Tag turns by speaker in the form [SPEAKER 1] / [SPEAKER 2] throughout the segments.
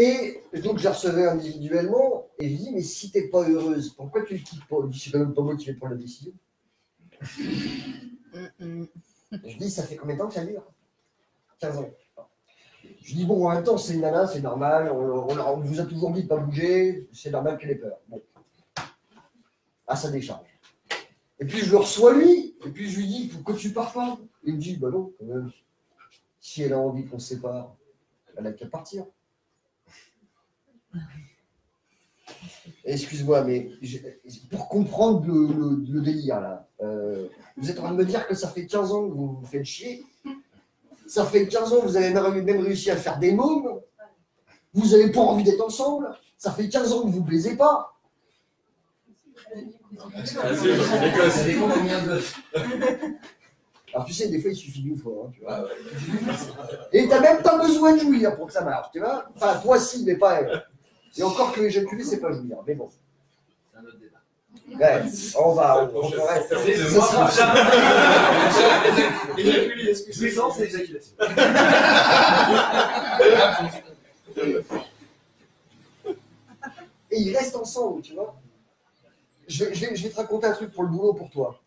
[SPEAKER 1] Et donc, je la recevais individuellement, et je dis, mais si t'es pas heureuse, pourquoi tu le quittes pas? Il dit, c'est quand même pas moi qui vais prendre la décision. Je dis, ça fait combien de temps que ça dure? 15 ans. Je dis, bon, en même temps, c'est une nana, c'est normal, on vous a toujours dit de pas bouger, c'est normal qu'elle ait peur. Bon. À sa décharge. Et puis, je le reçois lui, et puis je lui dis, pourquoi tu pars pas? Il me dit, bah non, quand même, si elle a envie qu'on se sépare, elle a qu'à partir. Excuse-moi, mais pour comprendre le délire, là, vous êtes en train de me dire que ça fait 15 ans que vous vous faites chier. Ça fait 15 ans que vous avez même réussi à faire des mômes. Vous n'avez pas envie d'être ensemble. Ça fait 15 ans que vous ne plaisez pas. Alors tu sais, des fois, il suffit d'une fois. Hein, tu vois. Et tu n'as même pas besoin de jouir pour que ça marche, tu vois. Enfin, toi, si, mais pas elle. Et encore que éjaculer, c'est pas jouir. Mais bon.
[SPEAKER 2] C'est un autre débat.
[SPEAKER 1] Ouais, on va.
[SPEAKER 2] Éjaculer, excusez-moi, c'est éjaculation.
[SPEAKER 1] Et ils restent ensemble, tu vois. Je vais te raconter un truc pour le boulot pour toi.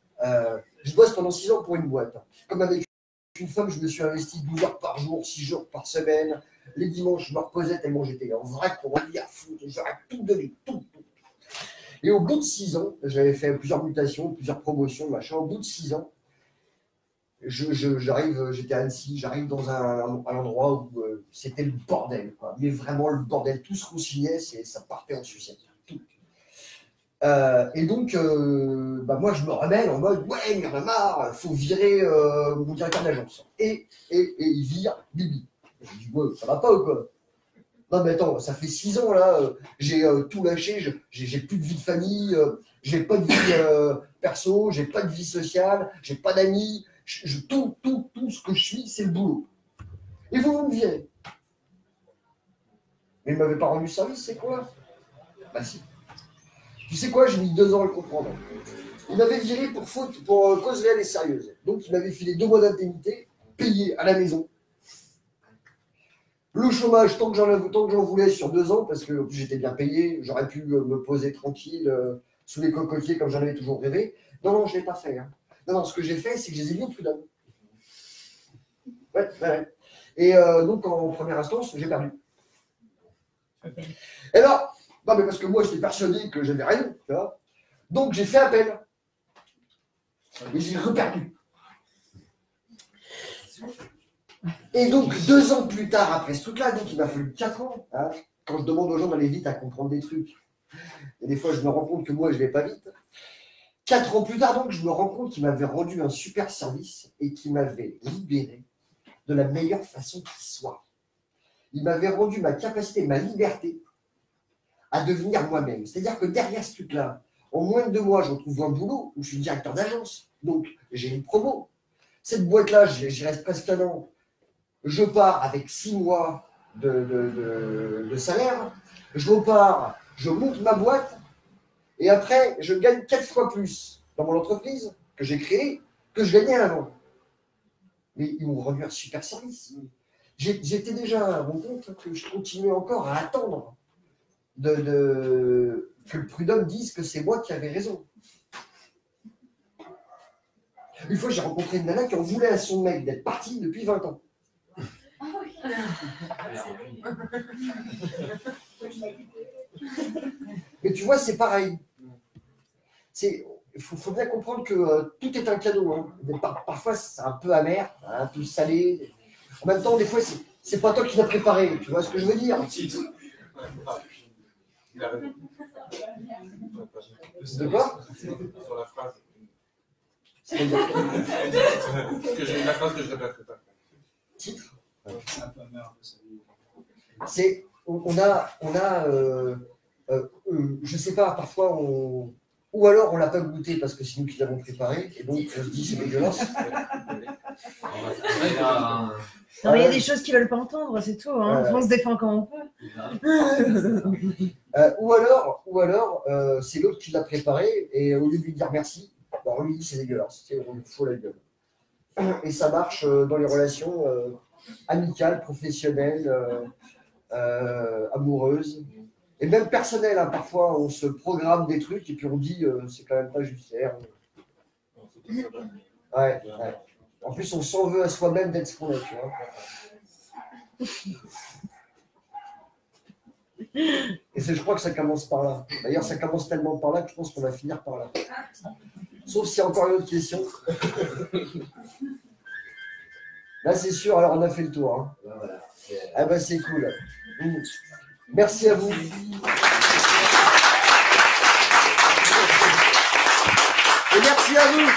[SPEAKER 1] Je bosse pendant 6 ans pour une boîte. Comme avec une femme, je me suis investi 12 heures par jour, 6 jours par semaine. Les dimanches, je me reposais tellement j'étais en vrac pour moi à foutre. J'aurais tout donné, tout. Et au bout de 6 ans, j'avais fait plusieurs mutations, plusieurs promotions, machin. Au bout de 6 ans, j'étais à Annecy, j'arrive dans un endroit où c'était le bordel, quoi. Mais vraiment le bordel. Tout se consignait, ça partait en sucette. Et donc, moi, je me remène en mode, ouais, il y en a marre, il faut virer mon directeur d'agence. Et il vire Bibi. Je dis, ouais, ça va pas ou quoi? Non, mais attends, ça fait 6 ans, là, j'ai tout lâché, j'ai plus de vie de famille, j'ai pas de vie perso, j'ai pas de vie sociale, j'ai pas d'amis, tout ce que je suis, c'est le boulot. Et vous me virez. Mais il m'avait pas rendu service, c'est quoi? Bah si. Tu sais quoi, j'ai mis 2 ans à le comprendre. Il m'avait viré pour faute, pour cause réelle et sérieuse. Donc il m'avait filé 2 mois d'indemnité, payé à la maison. Le chômage, tant que j'en voulais sur 2 ans, parce que j'étais bien payé, j'aurais pu me poser tranquille sous les cocotiers comme j'en avais toujours rêvé. Non, je ne l'ai pas fait. Hein. Non, ce que j'ai fait, c'est que je les ai mis au prud'homme. Ouais. Et donc, en première instance, j'ai perdu. Et là, non, mais parce que moi, j'étais persuadé que j'avais rien, tu vois. Donc, j'ai fait appel. Et j'ai reperdu. Et donc, 2 ans plus tard, après ce truc-là, donc il m'a fallu 4 ans. Hein, quand je demande aux gens d'aller vite à comprendre des trucs, et des fois, je me rends compte que moi, je ne vais pas vite. 4 ans plus tard, donc, je me rends compte qu'il m'avait rendu un super service et qu'il m'avait libéré de la meilleure façon qui soit. Il m'avait rendu ma capacité, ma liberté à devenir moi-même. C'est-à-dire que derrière ce truc-là, en moins de 2 mois, je retrouve un boulot où je suis directeur d'agence. Donc, j'ai une promo. Cette boîte-là, j'y reste presque 1 an. Je pars avec 6 mois de salaire. Je repars, je monte ma boîte. Et après, je gagne 4 fois plus dans mon entreprise que j'ai créée que je gagnais avant. Mais ils m'ont rendu un super service. J'étais déjà à mon compte que je continuais encore à attendre que le prud'homme dise que c'est moi qui avais raison. Une fois, j'ai rencontré une nana qui en voulait à son mec d'être parti depuis 20 ans. Mais tu vois, c'est pareil. Il faut bien comprendre que tout est un cadeau. Hein. Parfois, c'est un peu amer, un peu salé. En même temps, des fois, c'est pas toi qui l'as préparé. Tu vois ce que je veux dire? De quoi?
[SPEAKER 3] Sur la phrase.
[SPEAKER 1] C'est-à-dire
[SPEAKER 3] La phrase que je répéterai pas.
[SPEAKER 1] Titre. C'est on a je sais pas, parfois ou alors on l'a pas goûté parce que c'est nous qui l'avons préparé et donc on se dit c'est dégueulasse.
[SPEAKER 4] Non, mais il y a des choses qu'ils veulent pas entendre, c'est tout. Hein. On se défend comme on peut.
[SPEAKER 1] Ou alors c'est l'autre qui l'a préparé et au lieu de lui dire merci, on lui dit c'est dégueulasse, on lui fout la gueule. Et ça marche dans les relations amicales, professionnelles, amoureuse, et même personnelle. Hein, parfois, on se programme des trucs et puis on dit c'est quand même pas juste. Ouais. En plus, on s'en veut à soi-même d'être ce qu'on est, tu vois. Et je crois que ça commence par là. D'ailleurs, ça commence tellement par là que je pense qu'on va finir par là. Sauf s'il y a encore une autre question. Là, c'est sûr, alors on a fait le tour. Hein.
[SPEAKER 2] Voilà.
[SPEAKER 1] Ah bah c'est cool. Merci à vous. Et merci à vous.